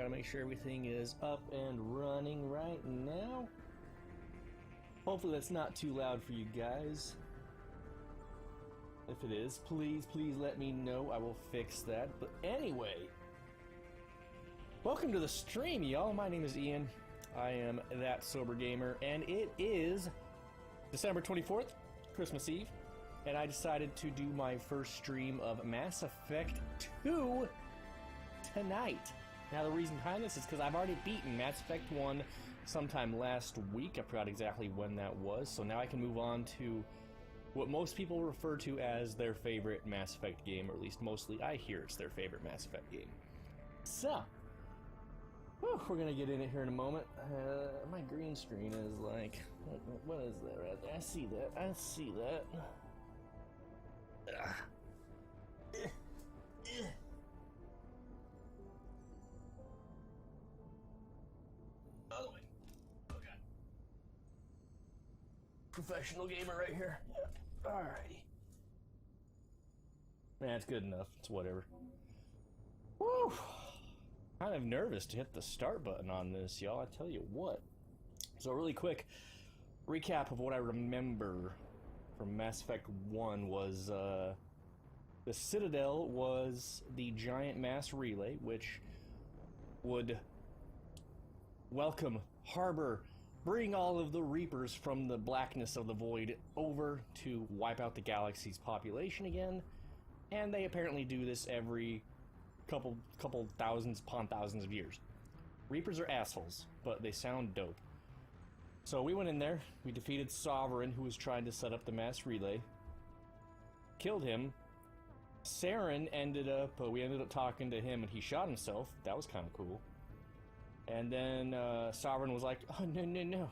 Gotta make sure everything is up and running right now. Hopefully that's not too loud for you guys. If it is, please let me know. I will fix that. But anyway, welcome to the stream, y'all. My name is Ian. I am That Sober Gamer, and it is December 24th, Christmas Eve, and I decided to do my first stream of Mass Effect 2 tonight. Now the reason behind this is because I've already beaten Mass Effect 1 sometime last week. I forgot exactly when that was, so now I can move on to what most people refer to as their favorite Mass Effect game, or at least mostly I hear it's their favorite Mass Effect game. So, we're gonna get in it here in a moment. My green screen is like, what is that right there? I see that. Other way. Okay. Professional gamer right here. Yeah. Alrighty. Man, it's good enough. It's whatever. Woo! Kind of nervous to hit the start button on this, y'all. I tell you what. So, really quick recap of what I remember from Mass Effect 1 was the Citadel was the giant mass relay, which would welcome, harbor, bring all of the Reapers from the blackness of the void over to wipe out the galaxy's population again. And they apparently do this every couple thousands upon thousands of years. Reapers are assholes, but they sound dope. So we went in there, we defeated Sovereign, who was trying to set up the mass relay. Killed him. Saren we ended up talking to him and he shot himself. That was kind of cool. And then Sovereign was like, oh, no.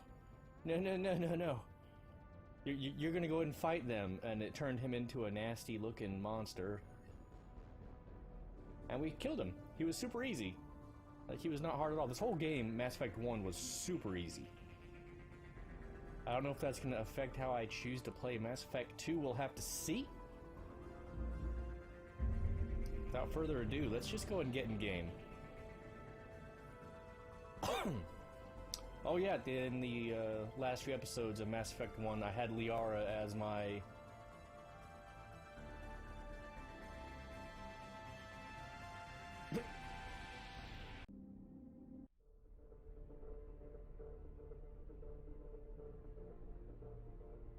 You're gonna go ahead and fight them. And it turned him into a nasty looking monster. And we killed him. He was super easy. Like, he was not hard at all. This whole game, Mass Effect 1, was super easy. I don't know if that's gonna affect how I choose to play Mass Effect 2. We'll have to see. Without further ado, let's just go ahead and get in game. Oh yeah, in the last few episodes of Mass Effect 1, I had Liara as my...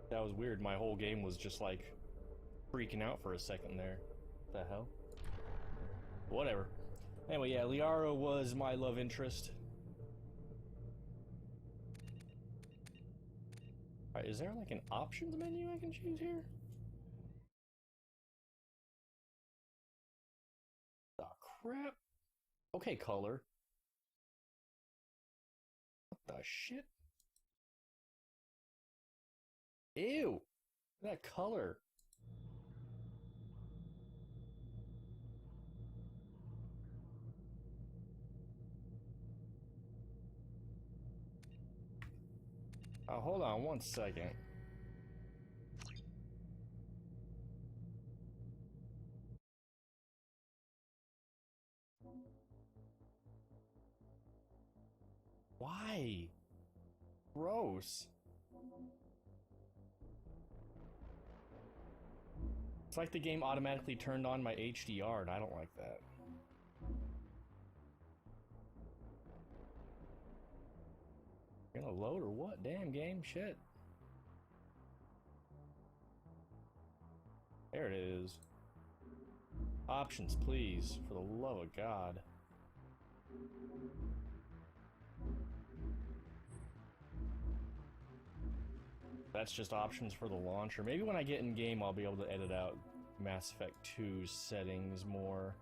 That was weird, my whole game was just like freaking out for a second there. What the hell? Whatever. Anyway, yeah, Liara was my love interest. Alright, is there like an options menu I can choose here? Oh crap. Okay, color. What the shit? Ew! That color. Hold on one second. Why? Gross. It's like the game automatically turned on my HDR, and I don't like that. Gonna load or what? Damn game, shit. There it is. Options, please, for the love of God. That's just options for the launcher. Maybe when I get in game, I'll be able to edit out Mass Effect 2's settings more.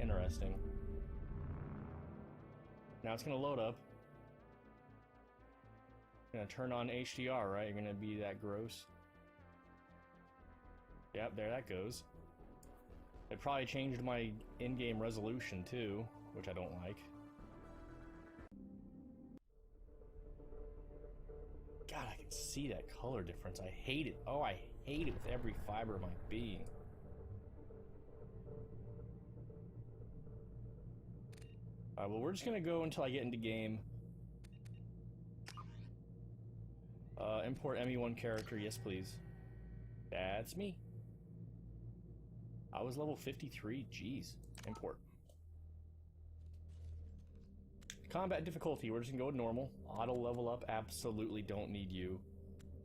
Interesting. Now it's gonna load up. Gonna turn on HDR, right? You're gonna be that gross. Yep, there that goes. It probably changed my in-game resolution too, which I don't like. God, I can see that color difference. I hate it. Oh, I hate it with every fiber of my being. Well, we're just gonna go until I get into game. Import ME1 character, yes please. That's me. I was level 53, jeez. Import. Combat difficulty, we're just gonna go with normal. Auto level up, absolutely don't need you.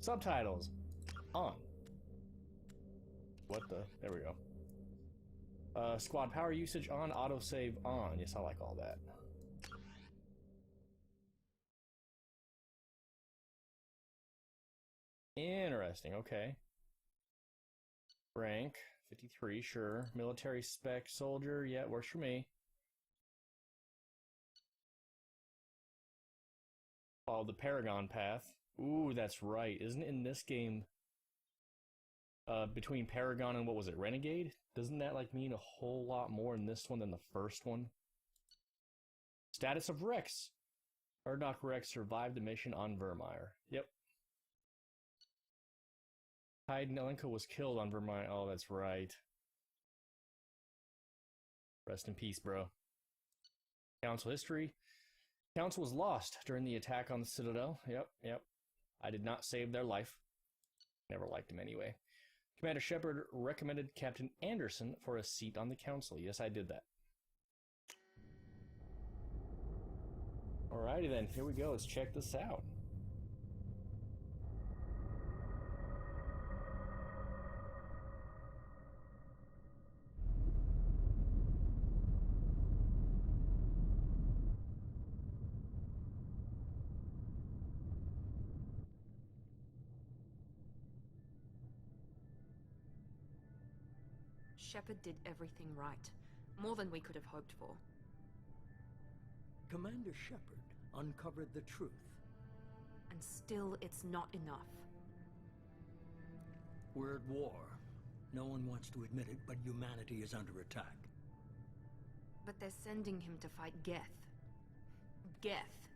Subtitles, on. What the? There we go. Squad power usage on, autosave on. Yes, I like all that. Interesting, okay. Rank, 53, sure. Military spec soldier, yeah, works for me. Follow the Paragon path. Ooh, that's right. Isn't it in this game, between Paragon and what was it, Renegade? Doesn't that, like, mean a whole lot more in this one than the first one? Status of Rex. Erdok Rex survived the mission on Vermeer. Yep. Hyde Nelenko was killed on Vermeer. Oh, that's right. Rest in peace, bro. Council history. Council was lost during the attack on the Citadel. Yep. I did not save their life. Never liked him anyway. Commander Shepard recommended Captain Anderson for a seat on the council. Yes, I did that. Alrighty then, here we go. Let's check this out. Shepard did everything right. More than we could have hoped for. Commander Shepard uncovered the truth. And still, it's not enough. We're at war. No one wants to admit it, but humanity is under attack. But they're sending him to fight Geth. Geth.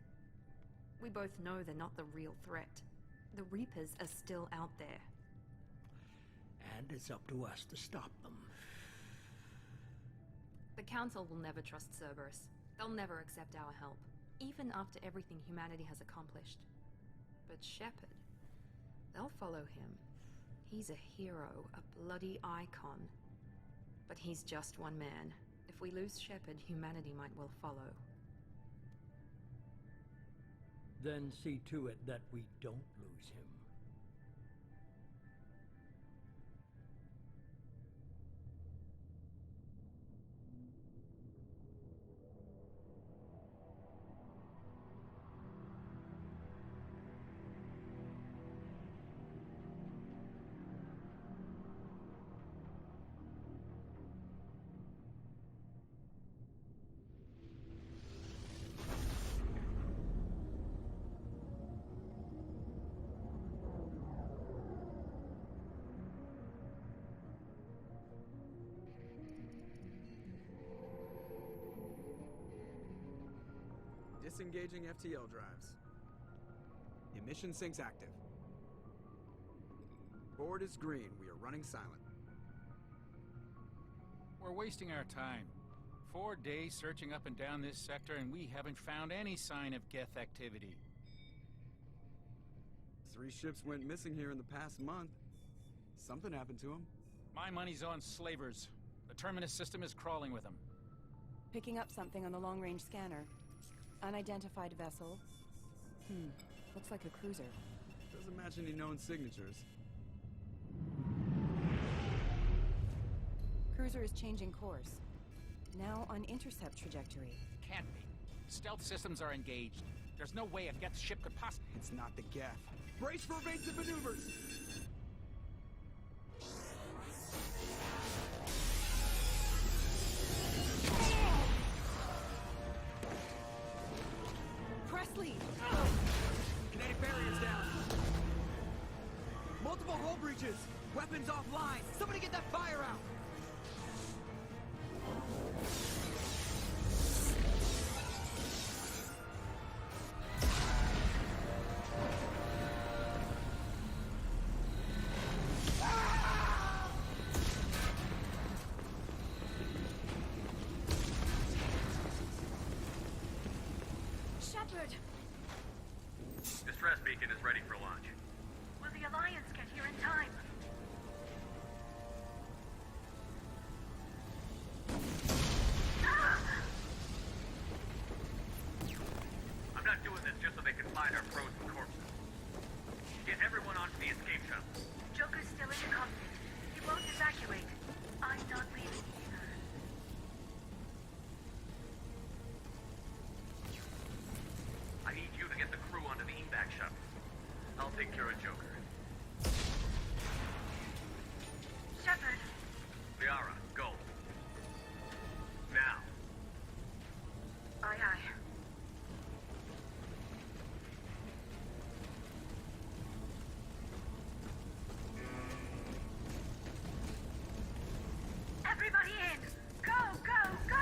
We both know they're not the real threat. The Reapers are still out there. And it's up to us to stop them. The Council will never trust Cerberus. They'll never accept our help, even after everything humanity has accomplished. But Shepard, they'll follow him. He's a hero, a bloody icon. But he's just one man. If we lose Shepard, humanity might well follow. Then see to it that we don't lose him. Disengaging FTL drives. Emission sinks active. Board is green. We are running silent. We're wasting our time. 4 days searching up and down this sector, and we haven't found any sign of Geth activity. 3 ships went missing here in the past month. Something happened to them. My money's on slavers. The Terminus system is crawling with them. Picking up something on the long-range scanner. Unidentified vessel. Looks like a cruiser. Doesn't match any known signatures. Cruiser is changing course. Now on intercept trajectory. Can't be. Stealth systems are engaged. There's no way a Geth ship could possibly... It's not the Geth. Brace for evasive maneuvers! Presley! Kinetic barriers down. Multiple hull breaches. Weapons offline. Somebody get that fire out. Shepard! Distress beacon is ready for launch. Will the Alliance get here in time? I'm not doing this just so they can find our frozen corpses. Get everyone onto the escape shuttle. Joker's still in the cockpit. He won't evacuate. I'm not leaving either. I need you to get the crew onto the evac shuttle. I'll take care of Joker. Shepard! Liara, go. Now. Aye, aye. Everybody in! Go, go, go!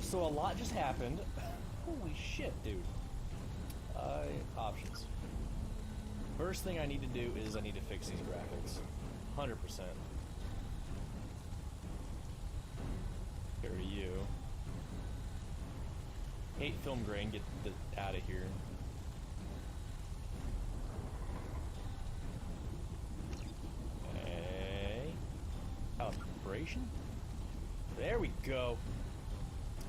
So a lot just happened. Holy shit, dude. Options. First thing I need to do is I need to fix these graphics. 100%. Here to you. Hate film grain, get out of here. Okay. Calibration? There we go.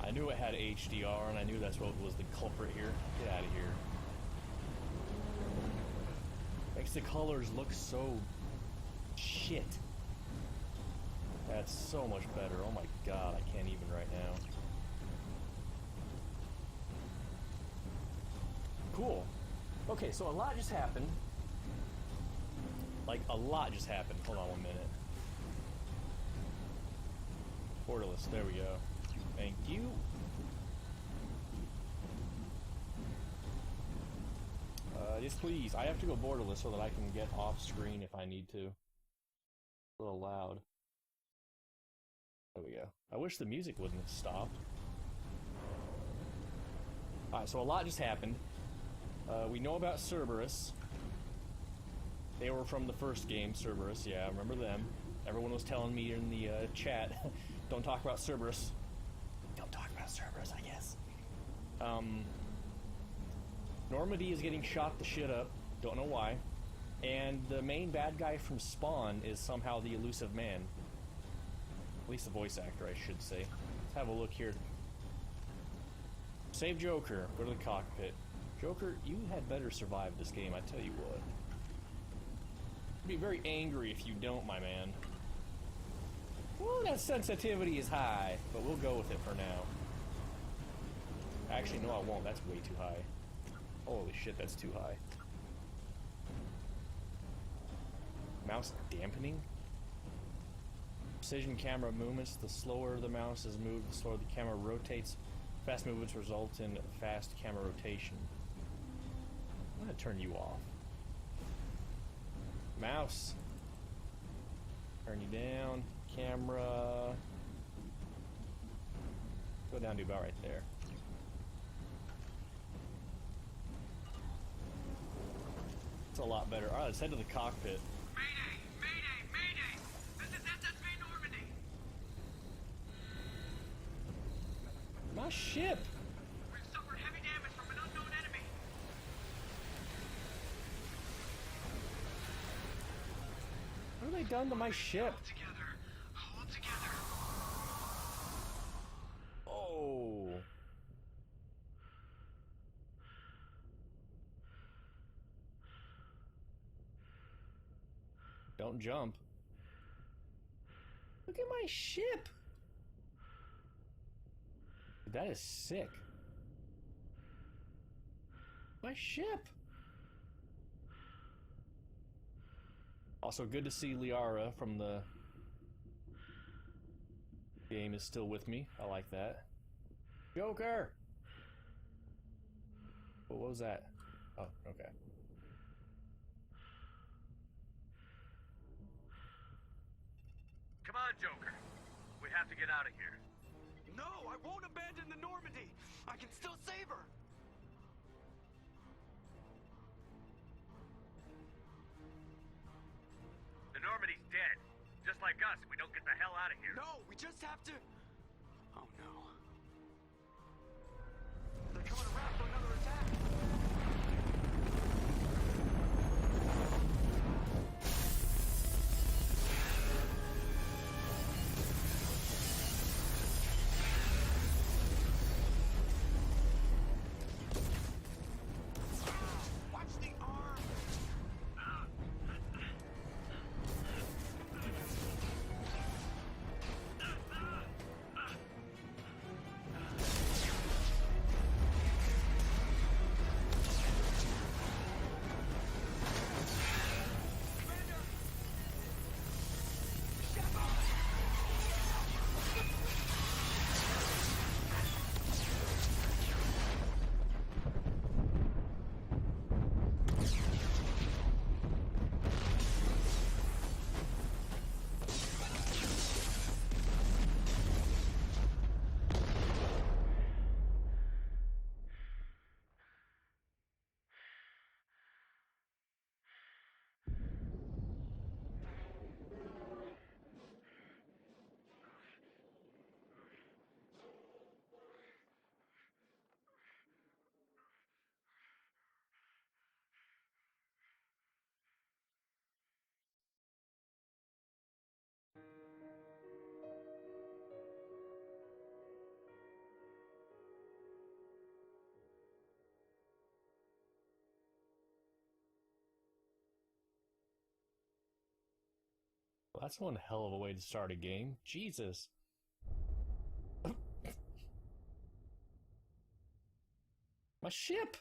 I knew it had HDR, and I knew that's what was the culprit here. Get out of here. Makes the colors look so shit. That's so much better. Oh my god, I can't even right now. Cool. Okay, so a lot just happened. Like, a lot just happened. Hold on 1 minute. Borderless, there we go. Thank you. Yes, please. I have to go borderless so that I can get off screen if I need to. A little loud. There we go. I wish the music wouldn't have stopped. Alright, so a lot just happened. We know about Cerberus. They were from the first game, Cerberus. Yeah, I remember them. Everyone was telling me in the chat, don't talk about Cerberus. Don't talk about Cerberus, I guess. Normandy is getting shot the shit up. Don't know why. And the main bad guy from Spawn is somehow the elusive man. At least the voice actor, I should say. Let's have a look here. Save Joker. Go to the cockpit. Joker, you had better survive this game, I tell you what. I'd be very angry if you don't, my man. Well, that sensitivity is high, but we'll go with it for now. Actually, no, I won't. That's way too high. Holy shit, that's too high. Mouse dampening? Precision camera movements. The slower the mouse is moved, the slower the camera rotates. Fast movements result in fast camera rotation. I'm gonna turn you off. Mouse. Turn you down. Camera. Go down to about right there. It's a lot better. Alright, let's head to the cockpit. Mayday! Mayday! Mayday! This is SSV Normandy! My ship! We've suffered heavy damage from an unknown enemy. What have they done to my ship? Hold together. Hold together. Oh. Don't jump. Look at my ship. That is sick. My ship! Also, good to see Liara from the game is still with me. I like that. Joker! What was that? Oh, okay. Come on, Joker. We have to get out of here. No, I won't abandon the Normandy. I can still save her. The Normandy's dead. Just like us, we don't get the hell out of here. No, we just have to... Oh no. They're coming around for another attack. Watch the arm. Well, that's one hell of a way to start a game. Jesus. My ship!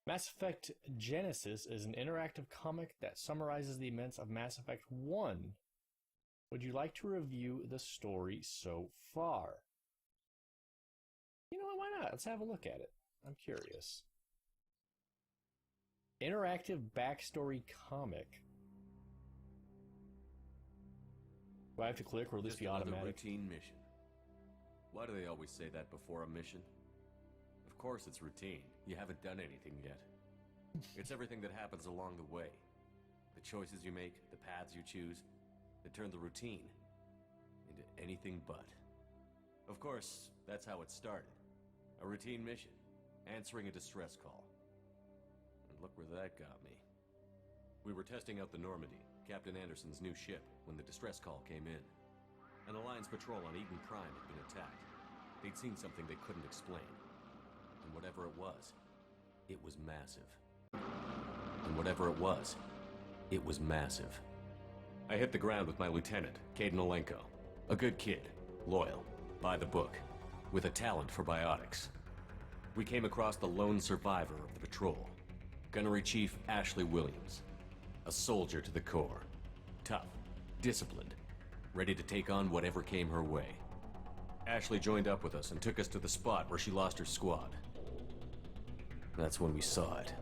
Mass Effect Genesis is an interactive comic that summarizes the events of Mass Effect 1. Would you like to review the story so far? You know what, why not? Let's have a look at it. I'm curious. Interactive backstory comic. Do I have to click or will this Just be another automatic? routine mission. Why do they always say that before a mission? Of course it's routine. You haven't done anything yet. It's everything that happens along the way. The choices you make, the paths you choose, that turn the routine into anything but. Of course, that's how it started. A routine mission, answering a distress call. And look where that got me. We were testing out the Normandy, Captain Anderson's new ship, when the distress call came in. An Alliance patrol on Eden Prime had been attacked. They'd seen something they couldn't explain. And whatever it was massive. And whatever it was massive. I hit the ground with my lieutenant, Caden Olenko. A good kid, loyal, by the book, with a talent for biotics. We came across the lone survivor of the patrol, Gunnery Chief Ashley Williams. A soldier to the core. Tough, disciplined, ready to take on whatever came her way. Ashley joined up with us and took us to the spot where she lost her squad. That's when we saw it.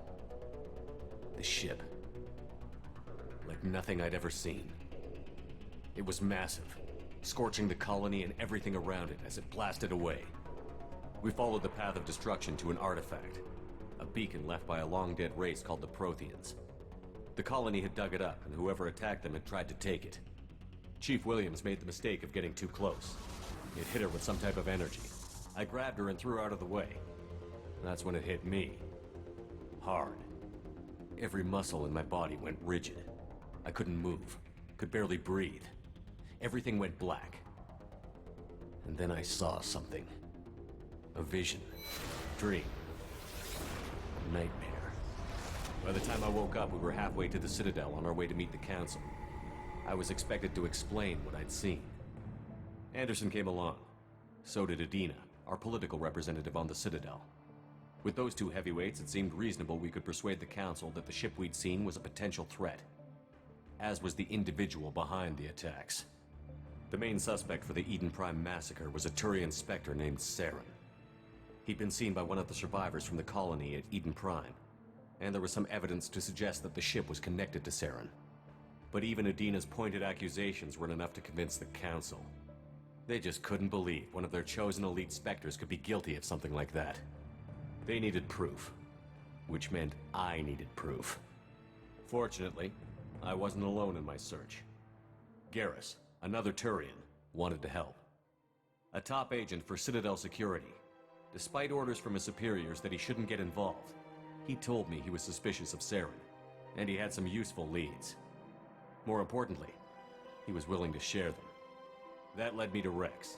The ship. Like nothing I'd ever seen. It was massive, scorching the colony and everything around it as it blasted away. We followed the path of destruction to an artifact, a beacon left by a long-dead race called the Protheans. The colony had dug it up, and whoever attacked them had tried to take it. Chief Williams made the mistake of getting too close. It hit her with some type of energy. I grabbed her and threw her out of the way. That's when it hit me. Hard. Every muscle in my body went rigid. I couldn't move, could barely breathe. Everything went black. And then I saw something. A vision. Dream. Nightmare. By the time I woke up, we were halfway to the Citadel on our way to meet the Council. I was expected to explain what I'd seen. Anderson came along. So did Adina, our political representative on the Citadel. With those two heavyweights, it seemed reasonable we could persuade the Council that the ship we'd seen was a potential threat, as was the individual behind the attacks. The main suspect for the Eden Prime massacre was a Turian Spectre named Saren. He'd been seen by one of the survivors from the colony at Eden Prime, and there was some evidence to suggest that the ship was connected to Saren. But even Adina's pointed accusations weren't enough to convince the Council. They just couldn't believe one of their chosen elite Spectres could be guilty of something like that. They needed proof, which meant I needed proof. Fortunately, I wasn't alone in my search. Garrus, another Turian, wanted to help. A top agent for Citadel Security. Despite orders from his superiors that he shouldn't get involved, he told me he was suspicious of Saren, and he had some useful leads. More importantly, he was willing to share them. That led me to Rex,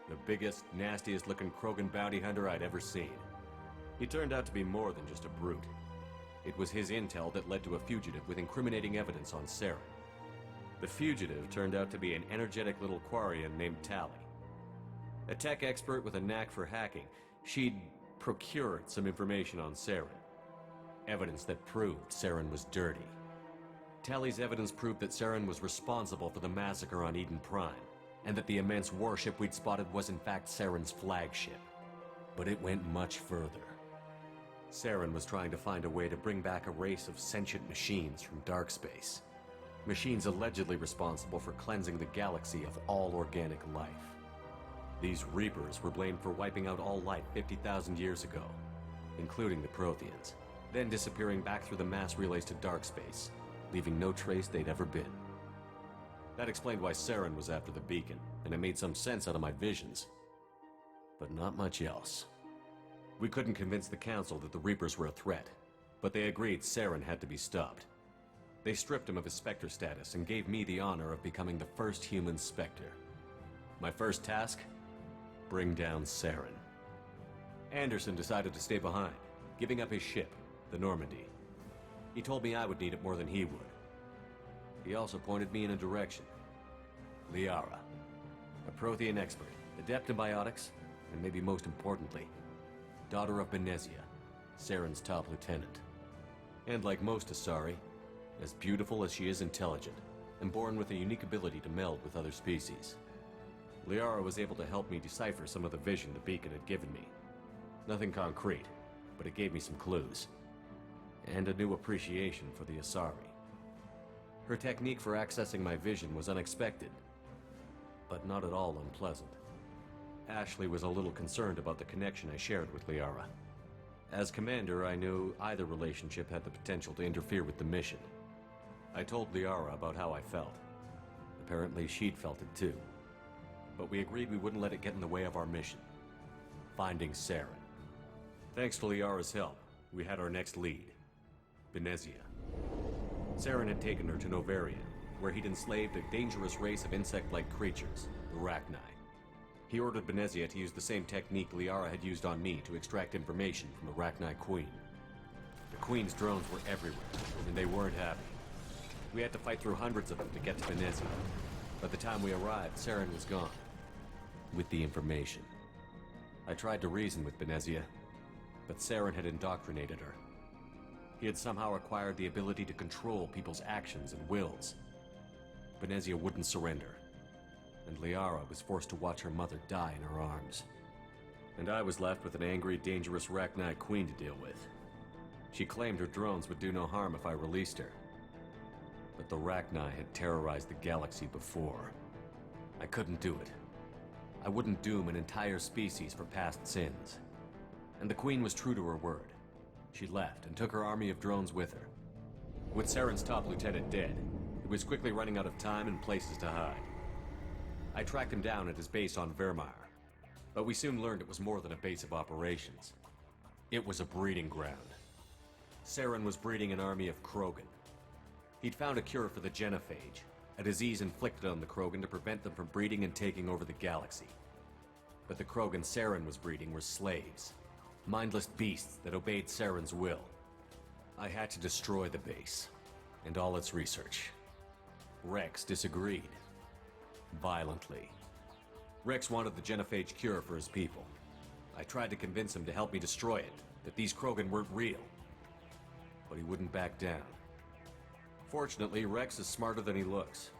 the biggest, nastiest-looking Krogan bounty hunter I'd ever seen. He turned out to be more than just a brute. It was his intel that led to a fugitive with incriminating evidence on Saren. The fugitive turned out to be an energetic little Quarian named Tali. A tech expert with a knack for hacking, she'd procured some information on Saren. Evidence that proved Saren was dirty. Tali's evidence proved that Saren was responsible for the massacre on Eden Prime, and that the immense warship we'd spotted was in fact Saren's flagship. But it went much further. Saren was trying to find a way to bring back a race of sentient machines from dark space. Machines allegedly responsible for cleansing the galaxy of all organic life. These Reapers were blamed for wiping out all life 50,000 years ago, including the Protheans, then disappearing back through the mass relays to dark space, leaving no trace they'd ever been. That explained why Saren was after the beacon, and it made some sense out of my visions. But not much else. We couldn't convince the Council that the Reapers were a threat, but they agreed Saren had to be stopped. They stripped him of his Spectre status and gave me the honor of becoming the first human Spectre. My first task? Bring down Saren. Anderson decided to stay behind, giving up his ship, the Normandy. He told me I would need it more than he would. He also pointed me in a direction. Liara, a Prothean expert, adept in biotics, and maybe most importantly, daughter of Benezia, Saren's top lieutenant. And like most Asari, as beautiful as she is intelligent, and born with a unique ability to meld with other species. Liara was able to help me decipher some of the vision the beacon had given me. Nothing concrete, but it gave me some clues. And a new appreciation for the Asari. Her technique for accessing my vision was unexpected, but not at all unpleasant. Ashley was a little concerned about the connection I shared with Liara. As commander, I knew either relationship had the potential to interfere with the mission. I told Liara about how I felt. Apparently she'd felt it too. But we agreed we wouldn't let it get in the way of our mission. Finding Saren. Thanks to Liara's help, we had our next lead. Benezia. Saren had taken her to Novarian, where he'd enslaved a dangerous race of insect-like creatures, the Rachni. He ordered Benezia to use the same technique Liara had used on me to extract information from the Rachni Queen. The Queen's drones were everywhere, and they weren't happy. We had to fight through hundreds of them to get to Benezia. By the time we arrived, Saren was gone. With the information. I tried to reason with Benezia, but Saren had indoctrinated her. He had somehow acquired the ability to control people's actions and wills. Benezia wouldn't surrender, and Liara was forced to watch her mother die in her arms. And I was left with an angry, dangerous Rachni Queen to deal with. She claimed her drones would do no harm if I released her. But the Rachni had terrorized the galaxy before. I couldn't do it. I wouldn't doom an entire species for past sins. And the Queen was true to her word. She left and took her army of drones with her. With Saren's top lieutenant dead, it was quickly running out of time and places to hide. I tracked him down at his base on Vermeer, but we soon learned it was more than a base of operations. It was a breeding ground. Saren was breeding an army of Krogan. He'd found a cure for the genophage, a disease inflicted on the Krogan to prevent them from breeding and taking over the galaxy. But the Krogan Saren was breeding were slaves, mindless beasts that obeyed Saren's will. I had to destroy the base, and all its research. Rex disagreed. Violently. Rex wanted the genophage cure for his people. I tried to convince him to help me destroy it, that these Krogan weren't real. But he wouldn't back down. Fortunately, Rex is smarter than he looks.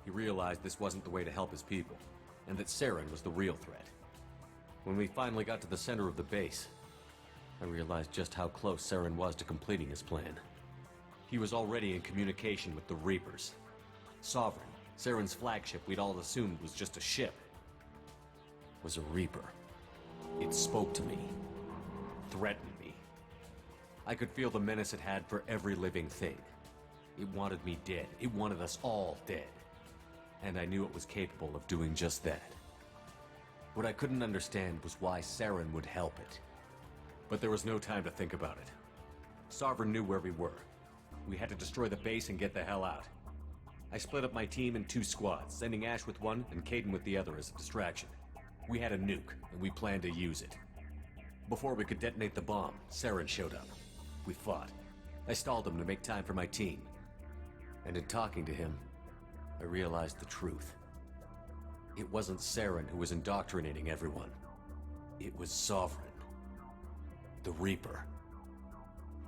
He realized this wasn't the way to help his people, and that Saren was the real threat. When we finally got to the center of the base, I realized just how close Saren was to completing his plan. He was already in communication with the Reapers. Sovereign, Saren's flagship we'd all assumed was just a ship, was a Reaper. It spoke to me, threatened me. I could feel the menace it had for every living thing. It wanted me dead. It wanted us all dead. And I knew it was capable of doing just that. What I couldn't understand was why Saren would help it. But there was no time to think about it. Sovereign knew where we were. We had to destroy the base and get the hell out. I split up my team in 2 squads, sending Ash with one and Caden with the other as a distraction. We had a nuke, and we planned to use it. Before we could detonate the bomb, Saren showed up. We fought. I stalled him to make time for my team. And in talking to him, I realized the truth. It wasn't Saren who was indoctrinating everyone. It was Sovereign. The Reaper.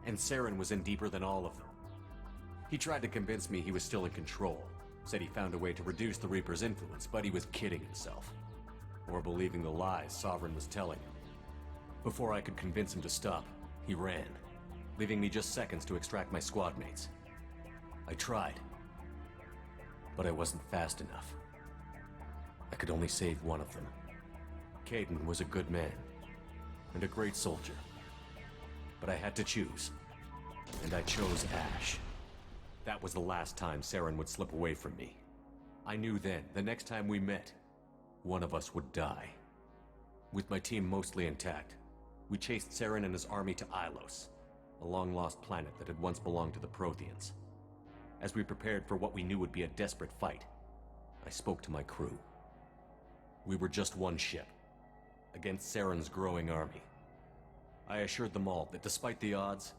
And Saren was in deeper than all of them. He tried to convince me he was still in control. Said he found a way to reduce the Reaper's influence, but he was kidding himself. Or believing the lies Sovereign was telling him. Before I could convince him to stop, he ran, leaving me just seconds to extract my squad mates. I tried, but I wasn't fast enough. I could only save one of them. Caden was a good man, and a great soldier. But I had to choose, and I chose Ash. That was the last time Saren would slip away from me. I knew then, the next time we met, one of us would die. With my team mostly intact, we chased Saren and his army to Ilos, a long-lost planet that had once belonged to the Protheans. As we prepared for what we knew would be a desperate fight, I spoke to my crew. We were just one ship, against Saren's growing army. I assured them all that despite the odds,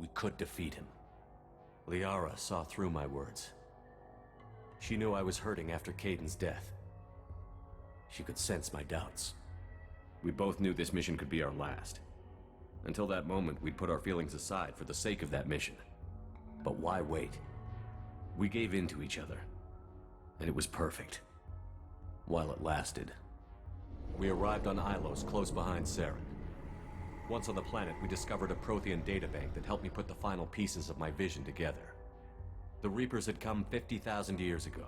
we could defeat him. Liara saw through my words. She knew I was hurting after Caden's death. She could sense my doubts. We both knew this mission could be our last. Until that moment, we'd put our feelings aside for the sake of that mission. But why wait? We gave in to each other, and it was perfect. While it lasted. We arrived on Ilos, close behind Saren. Once on the planet, we discovered a Prothean databank that helped me put the final pieces of my vision together. The Reapers had come 50,000 years ago,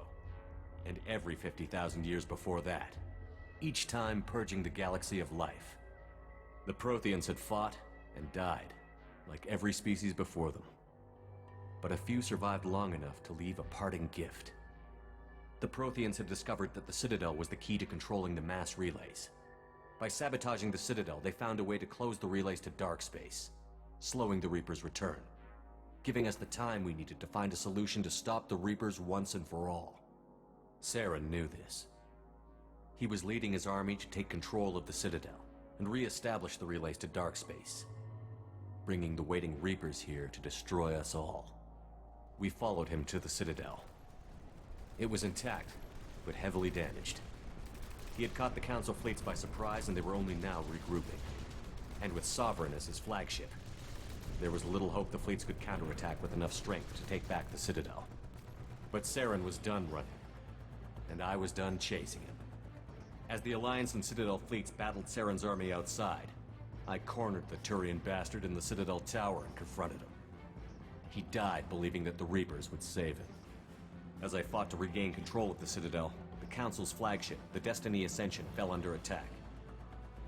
and every 50,000 years before that, each time purging the galaxy of life. The Protheans had fought and died, like every species before them. But a few survived long enough to leave a parting gift. The Protheans had discovered that the Citadel was the key to controlling the mass relays. By sabotaging the Citadel, they found a way to close the relays to dark space, slowing the Reapers' return, giving us the time we needed to find a solution to stop the Reapers once and for all. Saren knew this. He was leading his army to take control of the Citadel and re-establish the relays to dark space, bringing the waiting Reapers here to destroy us all. We followed him to the Citadel. It was intact, but heavily damaged. He had caught the Council fleets by surprise, and they were only now regrouping. And with Sovereign as his flagship, there was little hope the fleets could counterattack with enough strength to take back the Citadel. But Saren was done running, and I was done chasing him. As the Alliance and Citadel fleets battled Saren's army outside, I cornered the Turian bastard in the Citadel tower and confronted him. He died believing that the Reapers would save him. As I fought to regain control of the Citadel, the Council's flagship, the Destiny Ascension, fell under attack.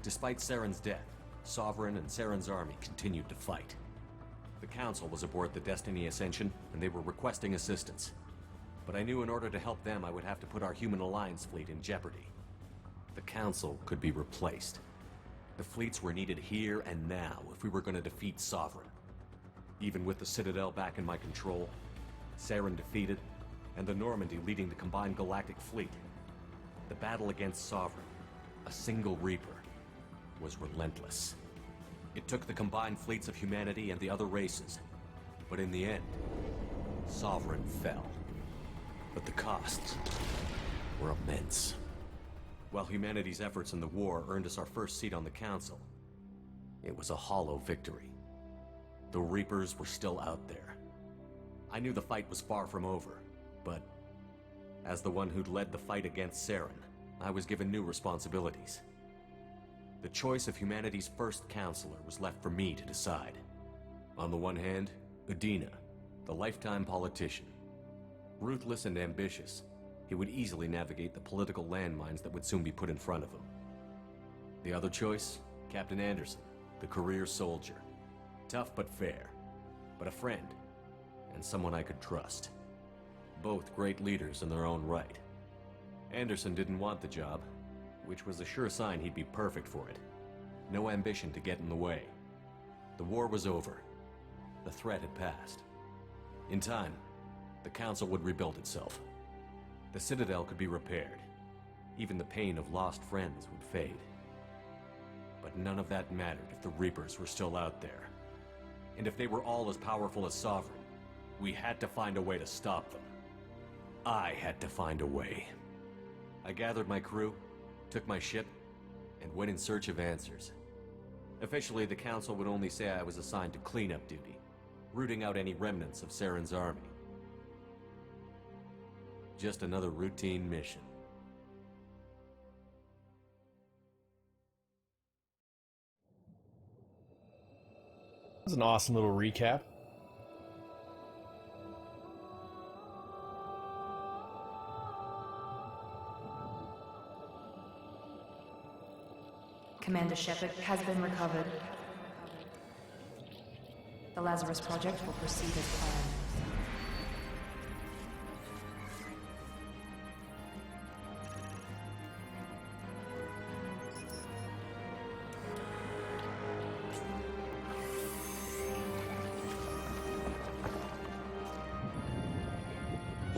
Despite Saren's death, Sovereign and Saren's army continued to fight. The Council was aboard the Destiny Ascension, and they were requesting assistance. But I knew in order to help them, I would have to put our human alliance fleet in jeopardy. The Council could be replaced. The fleets were needed here and now if we were going to defeat Sovereign. Even with the Citadel back in my control, Saren defeated, and the Normandy leading the combined galactic fleet, the battle against Sovereign, a single Reaper, was relentless. It took the combined fleets of humanity and the other races, but in the end, Sovereign fell. But the costs were immense. While humanity's efforts in the war earned us our first seat on the Council, it was a hollow victory. The Reapers were still out there. I knew the fight was far from over, but as the one who'd led the fight against Saren, I was given new responsibilities. The choice of humanity's first counselor was left for me to decide. On the one hand, Udina, the lifetime politician. Ruthless and ambitious, he would easily navigate the political landmines that would soon be put in front of him. The other choice, Captain Anderson, the career soldier. Tough but fair, but a friend, and someone I could trust. Both great leaders in their own right. Anderson didn't want the job, which was a sure sign he'd be perfect for it. No ambition to get in the way. The war was over. The threat had passed. In time, the Council would rebuild itself. The Citadel could be repaired. Even the pain of lost friends would fade. But none of that mattered if the Reapers were still out there. And if they were all as powerful as Sovereign, we had to find a way to stop them. I had to find a way. I gathered my crew, took my ship, and went in search of answers. Officially, the Council would only say I was assigned to cleanup duty, rooting out any remnants of Saren's army. Just another routine mission. That was an awesome little recap. Commander Shepard has been recovered. The Lazarus Project will proceed as planned.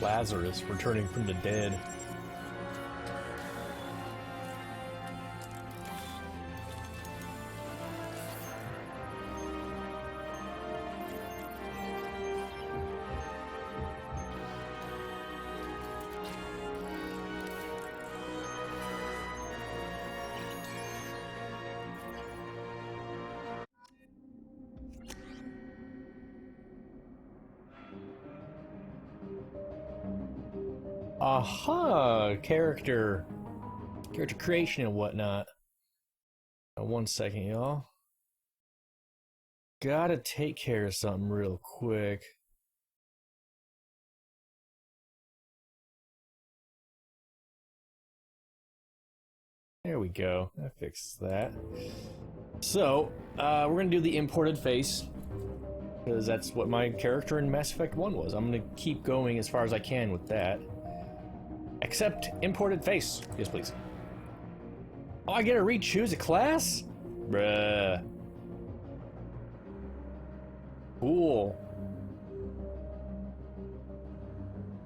Lazarus returning from the dead. Aha! Character creation and whatnot. One second, y'all. Gotta take care of something real quick. There we go. That fixes that. So, we're gonna do the imported face, because that's what my character in Mass Effect 1 was. I'm gonna keep going as far as I can with that. Accept imported face. Yes, please. Oh, I gotta re-choose a class? Bruh. Cool.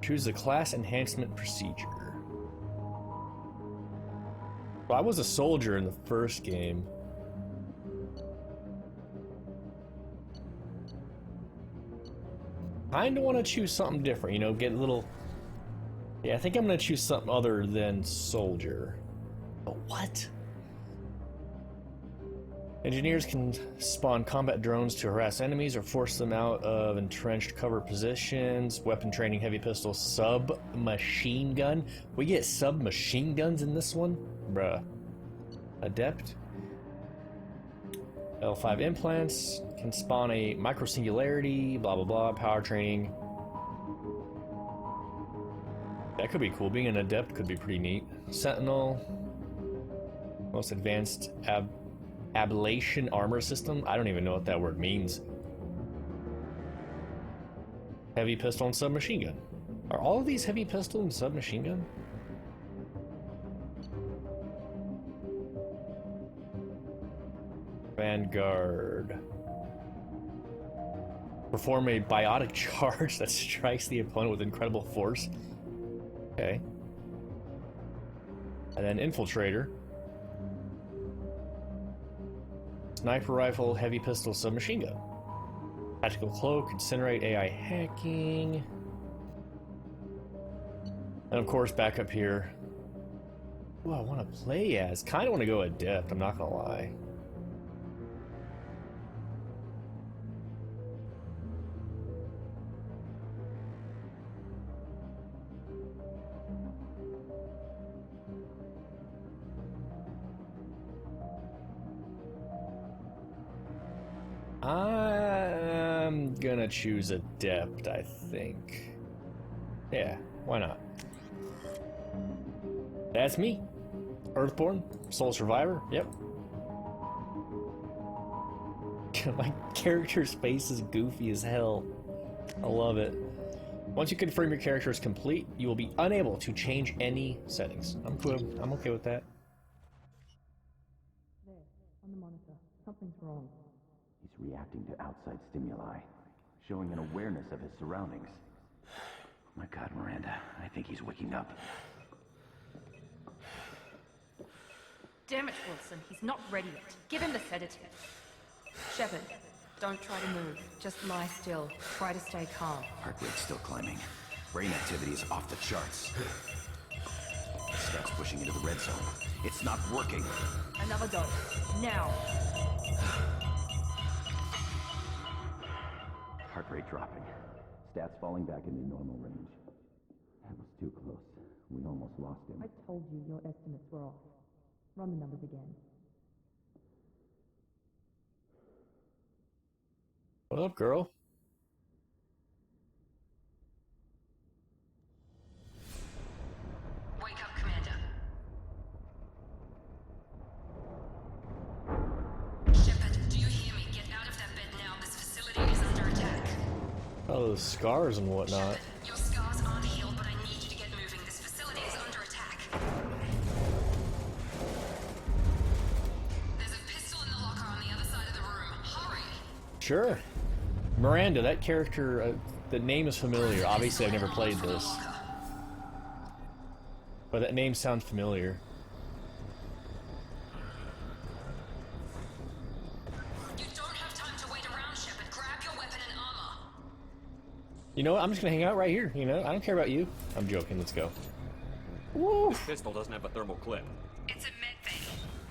Choose the class enhancement procedure. Well, I was a soldier in the first game. Kinda wanna choose something different, you know, get a little... Yeah, I think I'm gonna choose something other than soldier. But what? Engineers can spawn combat drones to harass enemies or force them out of entrenched cover positions. Weapon training, heavy pistol, submachine gun. We get submachine guns in this one? Bruh. Adept. L5 implants. Can spawn a microsingularity, blah blah blah, power training. That could be cool. Being an adept could be pretty neat. Sentinel. Most advanced ablation armor system. I don't even know what that word means. Heavy pistol and submachine gun. Are all of these heavy pistol and submachine gun? Vanguard. Perform a biotic charge that strikes the opponent with incredible force. Okay. And then Infiltrator. Sniper rifle, heavy pistol, submachine gun. Tactical cloak, incinerate, AI hacking. And of course, back up here, Who I want to play as? Kind of want to go Adept, I'm not gonna lie. I'm gonna choose Adept, I think. Yeah, why not? That's me. Earthborn, Soul Survivor, yep. My character's face is goofy as hell. I love it. Once you confirm your character is complete, you will be unable to change any settings. I'm cool. I'm okay with that. There, on the monitor. Something's wrong. He's reacting to outside stimuli, showing an awareness of his surroundings. Oh my God, Miranda, I think he's waking up. Damn it, Wilson. He's not ready yet. Give him the sedative. Shepard, don't try to move. Just lie still. Try to stay calm. Heart rate's still climbing. Brain activity is off the charts. Scout's pushing into the red zone. It's not working. Another dose. Now. Heart rate dropping. Stats falling back into normal range. That was too close. We almost lost him. I told you your estimates were off. Run the numbers again. What up, girl? Wake up, Commander. Shepard, do you hear me? Get out of that bed now. This facility is under attack. Oh, those scars and whatnot. Shepard, your scars aren't healed, but I need you to get moving. This facility is under attack. There's a pistol in the locker on the other side of the room. Hurry! Sure. Miranda, that character, the name is familiar. Obviously, I've never played this. But that name sounds familiar. You don't have time to wait around, Shepard. Grab your weapon and armor. You know what? I'm just gonna hang out right here. You know, I don't care about you. I'm joking. Let's go. Woo! This pistol doesn't have a thermal clip. It's a med bay.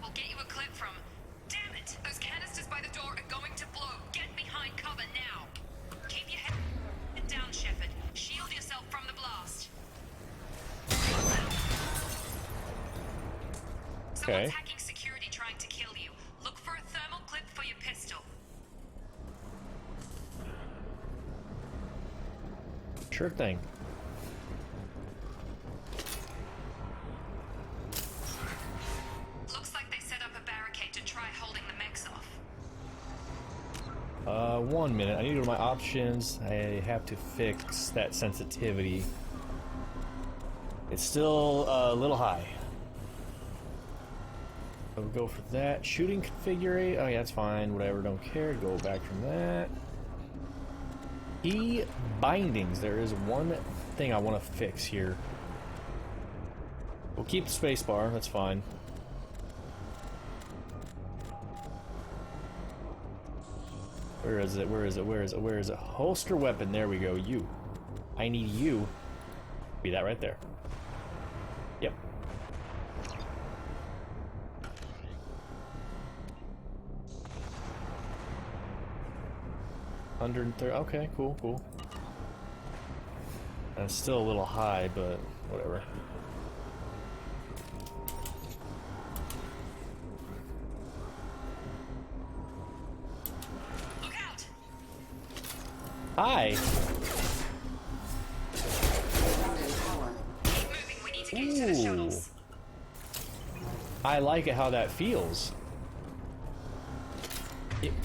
We'll get you a clip from... Damn it! Those canisters by the door are going to blow. Get behind cover now. Keep your head down, Shepard. Shield yourself from the blast. Okay. Someone's hacking security trying to kill you. Look for a thermal clip for your pistol. Sure thing. Looks like they set up a barricade to try holding the mechs off. 1 minute. I need to go to my options. I have to fix that sensitivity. It's still a little high. So we'll go for that. Shooting configuration. Oh yeah, that's fine. Whatever. Don't care. Go back from that. Key bindings. There is one thing I want to fix here. We'll keep the spacebar. That's fine. Where is it? Where is it? Where is it? Where is it? Holster weapon. There we go. You. I need you. Be that right there. Yep. $130. Okay, cool, cool. And it's still a little high, but whatever. Look out! Hi. Keep moving. We need to get to the shuttles. I like it how that feels.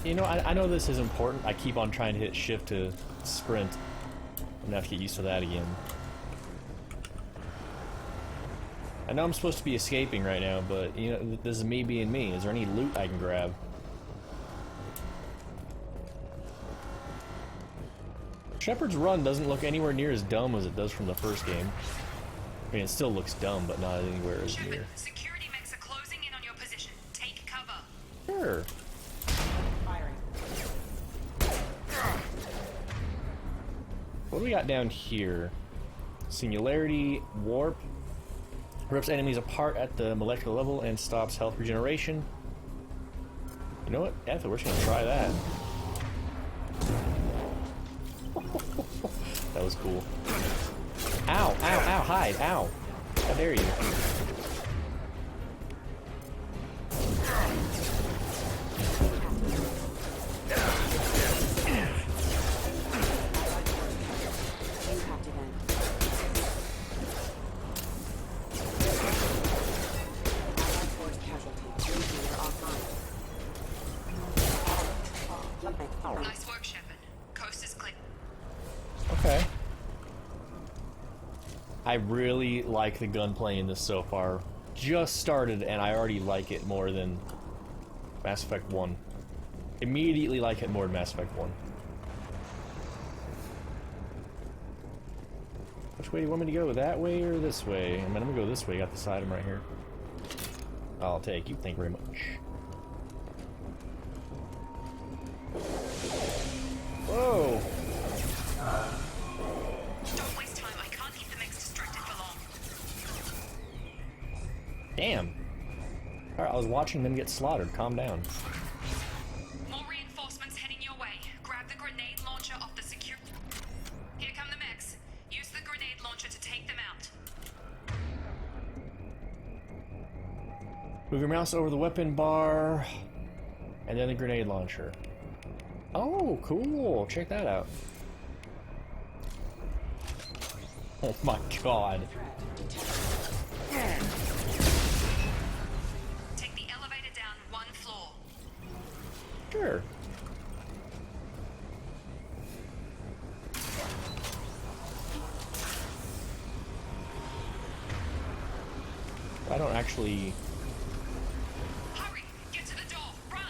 You know, I know this is important. I keep on trying to hit shift to sprint. I'm gonna have to get used to that again. I know I'm supposed to be escaping right now, but you know, this is me being me. Is there any loot I can grab? Shepard's Run doesn't look anywhere near as dumb as it does from the first game. I mean, it still looks dumb, but not anywhere as near. Security mechs are closing in on your position. Take cover. Sure. What do we got down here? Singularity, warp. Rips enemies apart at the molecular level and stops health regeneration. You know what? F it, we're just gonna try that. That was cool. Ow, ow, ow, hide, ow. How dare you? Nice work, Shepard. Coast is clear. Okay. I really like the gunplay in this so far. Just started and I already like it more than Mass Effect 1. Immediately like it more than Mass Effect 1. Which way do you want me to go? That way or this way? I'm gonna go this way. Got this item right here. I'll take you. Thank you very much. Whoa! Don't waste time. I can't keep the mix distracted for long. Damn. Alright, I was watching them get slaughtered. Calm down. More reinforcements heading your way. Grab the grenade launcher off the secure. Here come the mechs. Use the grenade launcher to take them out. Move your mouse over the weapon bar, and then the grenade launcher. Oh, cool. Check that out. Oh my god. Take the elevator down one floor. Sure. I don't actually... Hurry! Get to the door! Run!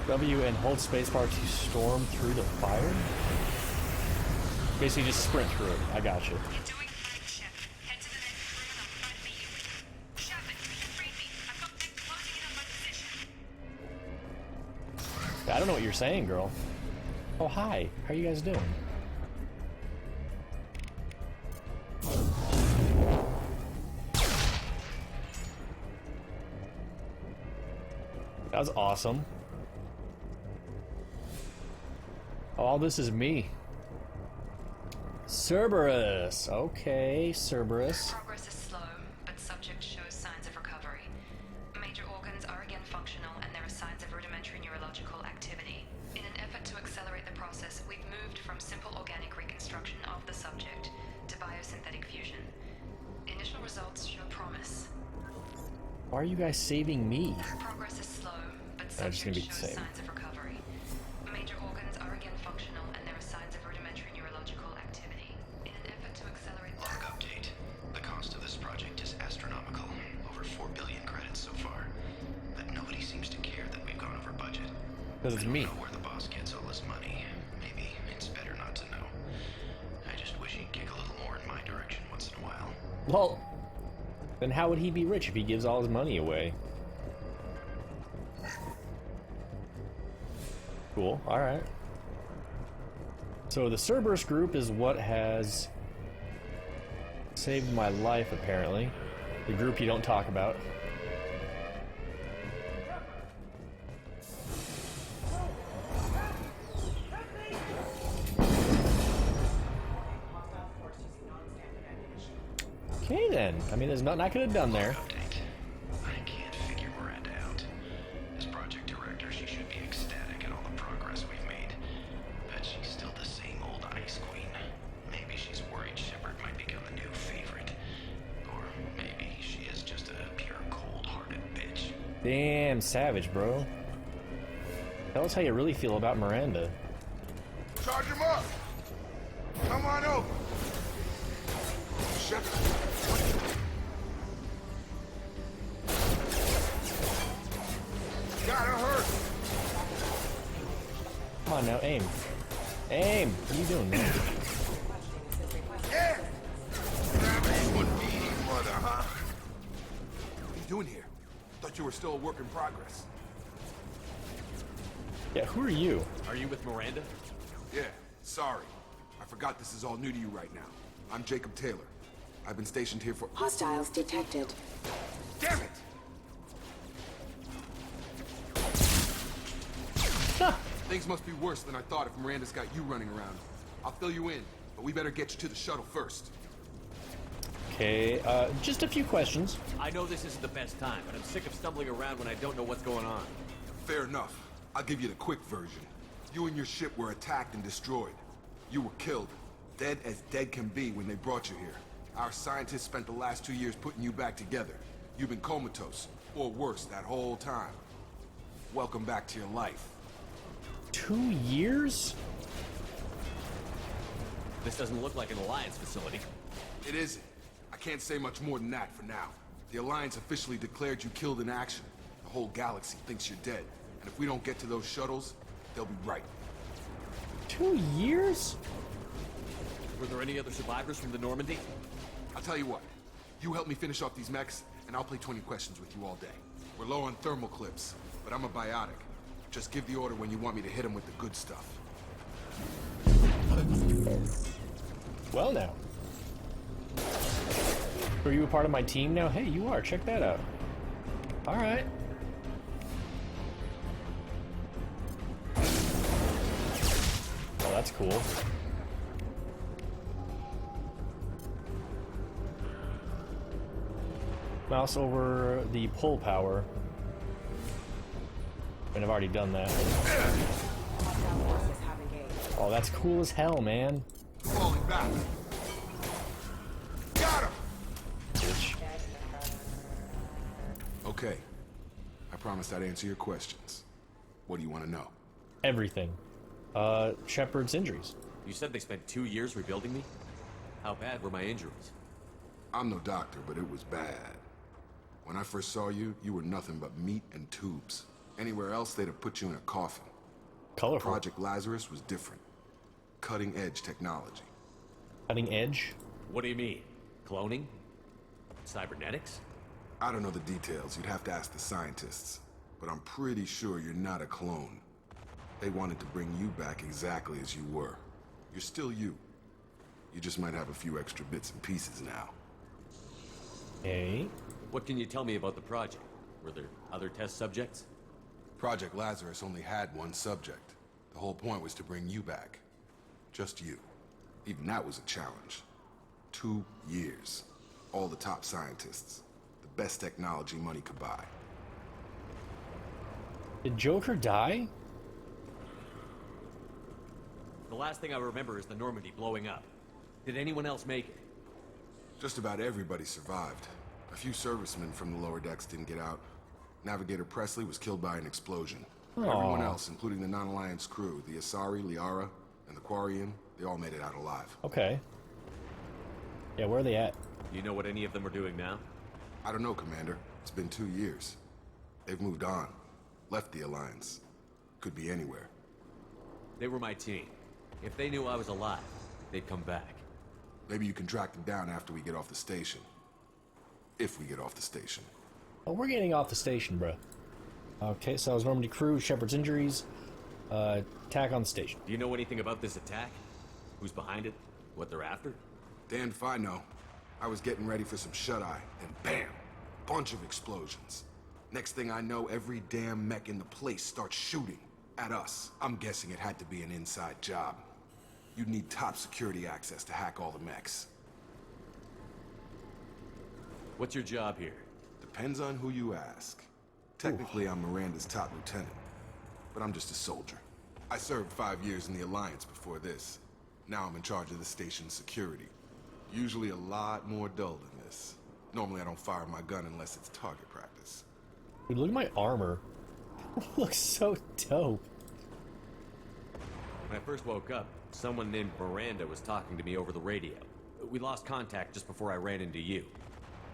W and hold spacebar to storm through the fire? Basically just sprint through it. I got you. You're doing fine, Shepard. Head to the next room and I'll try to meet you. Shepard, you can read me. I've got them closing in on my position. I don't know what you're saying, girl. Oh, hi. How are you guys doing? That was awesome. All this is me. Cerberus. Okay, Cerberus. Progress is slow, but subject shows signs of recovery. Major organs are again functional, and there are signs of rudimentary neurological activity. In an effort to accelerate the process, we've moved from simple organic reconstruction of the subject to biosynthetic fusion. Initial results show promise. Why are you guys saving me? Progress is slow, but I'm just gonna subject be the shows same. signs of recovery. Major organs are again functional, and there are signs of rudimentary neurological activity. In an effort to accelerate the Log update. The cost of this project is astronomical. Over 4 billion credits so far. But nobody seems to care that we've gone over budget. Because it's I don't me. know where the boss gets all this money. Maybe it's better not to know. I just wish he'd kick a little more in my direction once in a while. Well, then how would he be rich if he gives all his money away? Cool, alright. So the Cerberus group is what has saved my life, apparently. The group you don't talk about. Okay then. I mean, there's nothing I could have done there. Update. I can't figure Miranda out. As project director, she should be ecstatic at all the progress we've made. But she's still the same old Ice Queen. Maybe she's worried Shepard might become a new favorite. Or maybe she is just a pure cold-hearted bitch. Damn savage, bro. Tell us how you really feel about Miranda. Charge him up! Come on over! Shut Gotta hurt! Come on now, aim. Aim! What are you doing, man? Yeah! Gravity would be mother, huh? What are you doing here? Thought you were still a work in progress. Yeah, who are you? Are you with Miranda? Yeah, sorry. I forgot this is all new to you right now. I'm Jacob Taylor. I've been stationed here for... Hostiles detected. Damn it! Things must be worse than I thought if Miranda's got you running around. I'll fill you in, but we better get you to the shuttle first. Okay, just a few questions. I know this isn't the best time, but I'm sick of stumbling around when I don't know what's going on. Fair enough. I'll give you the quick version. You and your ship were attacked and destroyed. You were killed. Dead as dead can be when they brought you here. Our scientists spent the last 2 years putting you back together. You've been comatose, or worse, that whole time. Welcome back to your life. 2 years? This doesn't look like an Alliance facility. It isn't. I can't say much more than that for now. The Alliance officially declared you killed in action. The whole galaxy thinks you're dead. And if we don't get to those shuttles, they'll be right. 2 years? Were there any other survivors from the Normandy? I'll tell you what. You help me finish off these mechs, and I'll play 20 questions with you all day. We're low on thermal clips, but I'm a biotic. Just give the order when you want me to hit them with the good stuff. Well now. Are you a part of my team now? Hey, you are. Check that out. Alright. Oh, that's cool. Mouse over the pull power. And I've already done that. Oh, that's cool as hell, man. Falling back. Got him! Bitch. Okay. I promised I'd answer your questions. What do you want to know? Everything. Shepard's injuries. You said they spent 2 years rebuilding me? How bad were my injuries? I'm no doctor, but it was bad. When I first saw you, you were nothing but meat and tubes. Anywhere else, they'd have put you in a coffin. Colorful. Project Lazarus was different. Cutting-edge technology. Cutting edge? What do you mean? Cloning? Cybernetics? I don't know the details. You'd have to ask the scientists. But I'm pretty sure you're not a clone. They wanted to bring you back exactly as you were. You're still you. You just might have a few extra bits and pieces now. Hey. What can you tell me about the project? Were there other test subjects? Project Lazarus only had one subject. The whole point was to bring you back. Just you. Even that was a challenge. 2 years. All the top scientists. The best technology money could buy. Did Joker die? The last thing I remember is the Normandy blowing up. Did anyone else make it? Just about everybody survived. A few servicemen from the lower decks didn't get out. Navigator Presley was killed by an explosion. Aww. Everyone else, including the non-Alliance crew, the Asari, Liara, and the Quarian, they all made it out alive. Okay. Yeah, where are they at? Do you know what any of them are doing now? I don't know, Commander. It's been 2 years. They've moved on. Left the Alliance. Could be anywhere. They were my team. If they knew I was alive, they'd come back. Maybe you can track them down after we get off the station. If we get off the station. Oh, we're getting off the station, bro. Okay, so I was Normandy crew, Shepard's injuries, attack on the station. Do you know anything about this attack? Who's behind it? What they're after? Damn if I know. I was getting ready for some shut-eye, and bam! Bunch of explosions. Next thing I know, every damn mech in the place starts shooting at us. I'm guessing it had to be an inside job. You'd need top security access to hack all the mechs. What's your job here? Depends on who you ask. Technically, I'm Miranda's top lieutenant, but I'm just a soldier. I served 5 years in the Alliance before this. Now I'm in charge of the station's security. Usually a lot more dull than this. Normally I don't fire my gun unless it's target practice. Dude, look at my armor. It looks so dope. When I first woke up, someone named Miranda was talking to me over the radio. We lost contact just before I ran into you.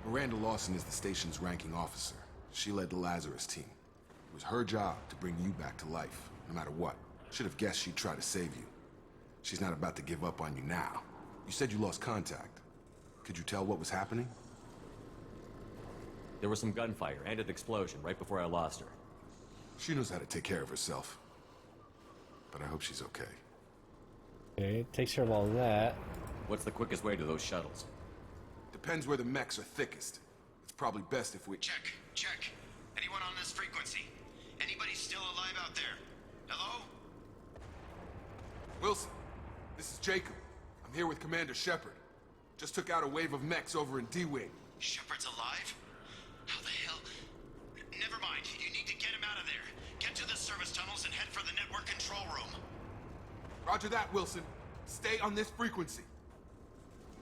Miranda Lawson is the station's ranking officer. She led the Lazarus team. It was her job to bring you back to life, no matter what. Should have guessed she'd try to save you. She's not about to give up on you now. You said you lost contact. Could you tell what was happening? There was some gunfire and an explosion right before I lost her. She knows how to take care of herself. But I hope she's okay. Okay, takes care of all that. What's the quickest way to those shuttles? Depends where the mechs are thickest. It's probably best if we... Check. Anyone on this frequency? Anybody still alive out there? Hello? Wilson, this is Jacob. I'm here with Commander Shepard. Just took out a wave of mechs over in D-Wing. Shepard's alive? How the hell? Never mind. You need to get him out of there. Get to the service tunnels and head for the network control room. Roger that, Wilson. Stay on this frequency.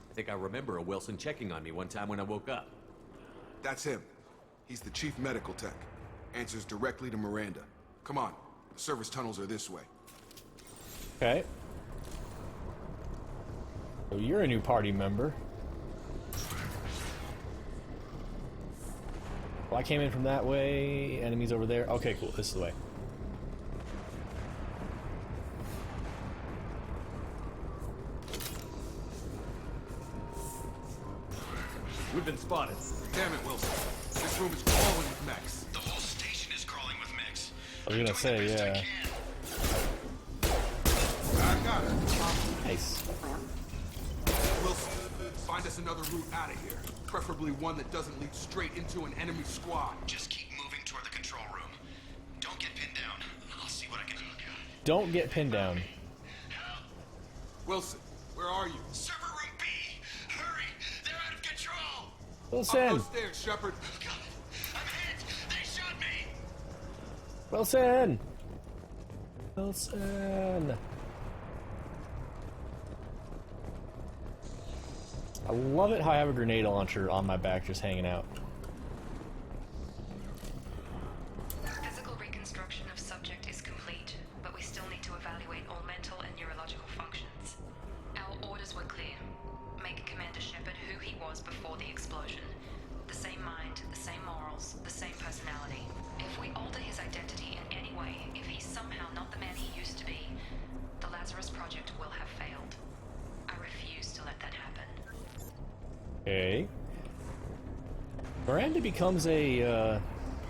I think I remember a Wilson checking on me one time when I woke up. That's him. He's the chief medical tech. Answers directly to Miranda. Come on. The service tunnels are this way. Okay. So you're a new party member. Well, I came in from that way. Enemies over there. Okay, cool. This is the way. We've been spotted. Damn it, Wilson. This room is crawling with mechs. The whole station is crawling with mechs. I was gonna say, yeah. I got it. Nice. Wilson, find us another route out of here. Preferably one that doesn't lead straight into an enemy squad. Just keep moving toward the control room. Don't get pinned down. I'll see what I can do. Don't get pinned down. Wilson, where are you? Server room B! Hurry! They're out of control! Wilson! Up those stairs, Shepard. God, I'm hit! They shot me! Wilson! Wilson! I love it how I have a grenade launcher on my back just hanging out. Physical reconstruction of subject is complete, but we still need to evaluate all mental and neurological functions. Our orders were clear. Make Commander Shepard who he was before the explosion. The same mind, the same morals, the same personality. If we alter his identity in any way, if he's somehow not the man he used to be, the Lazarus Project will have failed. I refuse to let that happen. Okay. Miranda becomes a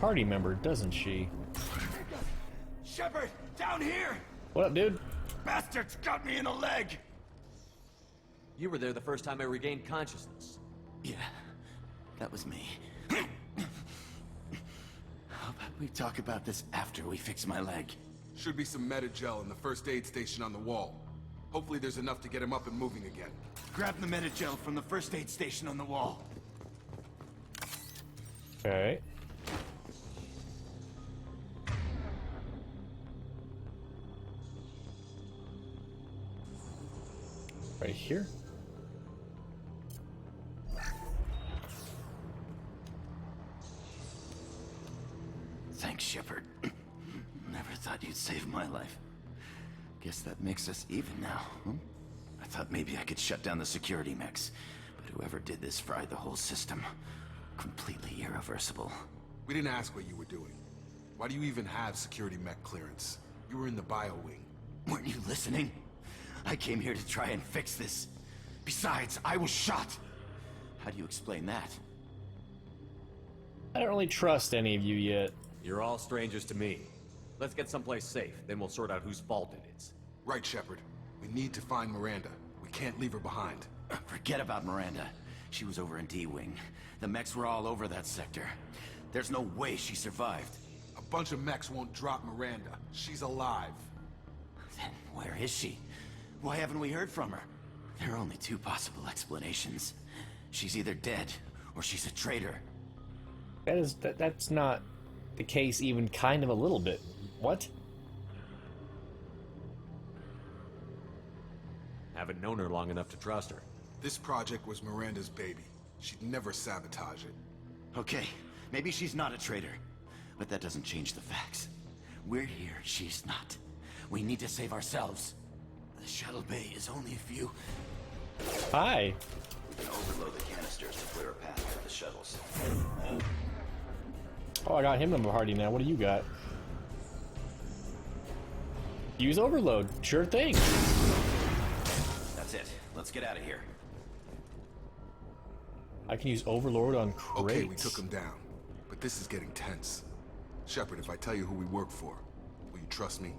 party member, doesn't she? Shepard, down here! What up, dude? Bastards got me in the leg! You were there the first time I regained consciousness. Yeah, that was me. How about we talk about this after we fix my leg? Should be some Metagel in the first aid station on the wall. Hopefully there's enough to get him up and moving again. Grab the Metagel from the first aid station on the wall. Okay. Right here. Thanks, Shepard. Never thought you'd save my life. Guess that makes us even now, huh? I thought maybe I could shut down the security mechs, but whoever did this fried the whole system. Completely irreversible. We didn't ask what you were doing. Why do you even have security mech clearance? You were in the bio wing. Weren't you listening? I came here to try and fix this. Besides, I was shot. How do you explain that? I don't really trust any of you yet. You're all strangers to me. Let's get someplace safe, then we'll sort out whose fault it is. Right, Shepard. We need to find Miranda. We can't leave her behind. Forget about Miranda. She was over in D-Wing. The mechs were all over that sector. There's no way she survived. A bunch of mechs won't drop Miranda. She's alive. Then where is she? Why haven't we heard from her? There are only two possible explanations. She's either dead, or she's a traitor. That's not the case even kind of a little bit. What? Haven't known her long enough to trust her. This project was Miranda's baby. She'd never sabotage it. Okay, maybe she's not a traitor. But that doesn't change the facts. We're here, she's not. We need to save ourselves. The shuttle bay is only a few... Hi. We can overload the canisters to clear a path for the shuttles. Oh, I got him in my party now. What do you got? Use overload. Sure thing. That's it. Let's get out of here. I can use overload on crates. Okay, we took him down. But this is getting tense. Shepard, if I tell you who we work for, will you trust me?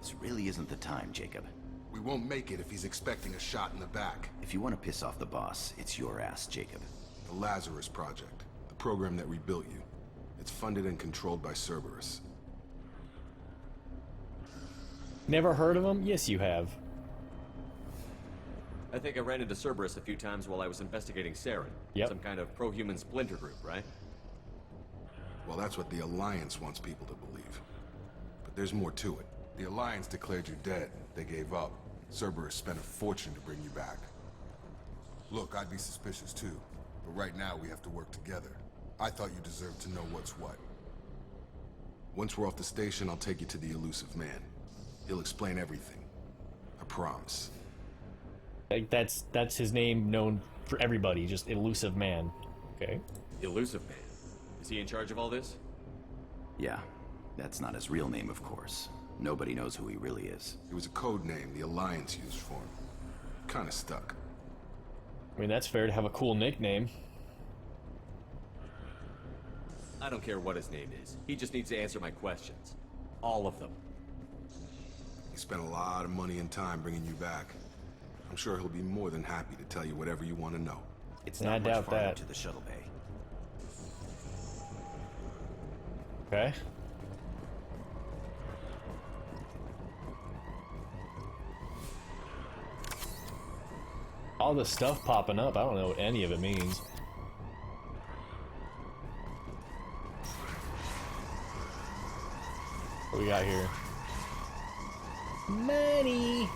This really isn't the time, Jacob. We won't make it if he's expecting a shot in the back. If you want to piss off the boss, it's your ass, Jacob. The Lazarus Project, the program that rebuilt you. It's funded and controlled by Cerberus. Never heard of him? Yes, you have. I think I ran into Cerberus a few times while I was investigating Saren. Yep. Some kind of pro-human splinter group, right? Well, that's what the Alliance wants people to believe. But there's more to it. The Alliance declared you dead. They gave up. Cerberus spent a fortune to bring you back. Look, I'd be suspicious too. But right now, we have to work together. I thought you deserved to know what's what. Once we're off the station, I'll take you to the elusive man. He'll explain everything. I promise. Like that's his name known for everybody, just Elusive Man. Okay. Elusive Man? Is he in charge of all this? Yeah, that's not his real name, of course. Nobody knows who he really is. It was a code name the Alliance used for him. Kinda stuck. I mean, that's fair to have a cool nickname. I don't care what his name is. He just needs to answer my questions. All of them. He spent a lot of money and time bringing you back. I'm sure he'll be more than happy to tell you whatever you want to know. It's Yeah, not I much doubt farther that. to the shuttle bay. Okay. All this stuff popping up, I don't know what any of it means. What we got here? Money!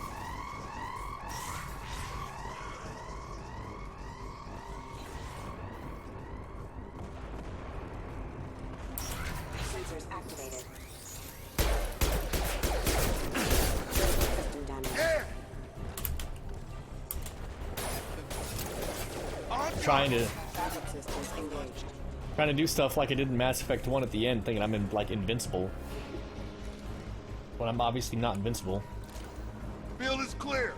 Sensors activated. System damage. Traffic systems engaged. Trying to do stuff like I did in Mass Effect 1 at the end, thinking I'm like invincible. When I'm obviously not invincible. Field is clear.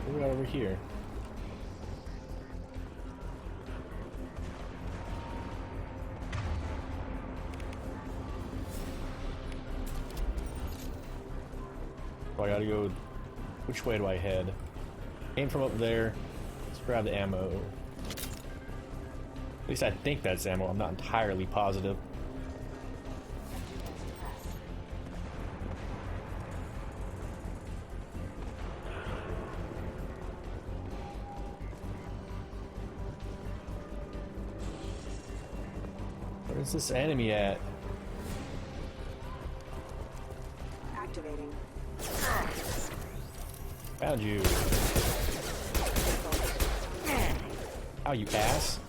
What do we got over here? Oh, I gotta go. Which way do I head? Came from up there. Let's grab the ammo. At least I think that's ammo. I'm not entirely positive. Where's this enemy at? Activating. Found you. Ow, you ass.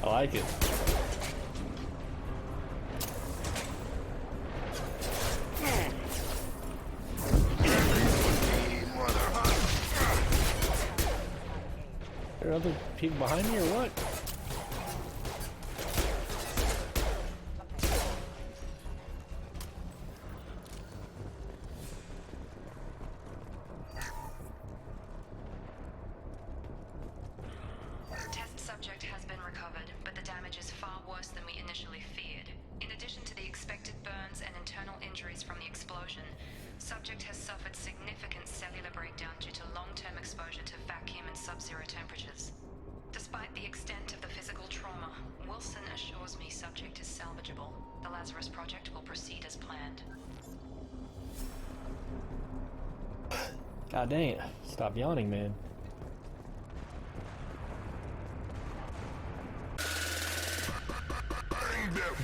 I like it. Are there other people behind me or what? Test subject has been recovered, but the damage is far worse than we initially feared. In addition to the expected burns and internal injuries from the explosion, subject has suffered significant cellular breakdown due to long-term exposure to vacuum and sub-zero temperatures. Despite the extent of the physical trauma, Wilson assures me subject is salvageable. The Lazarus Project will proceed as planned. God dang it. Stop yawning, man. Bang them.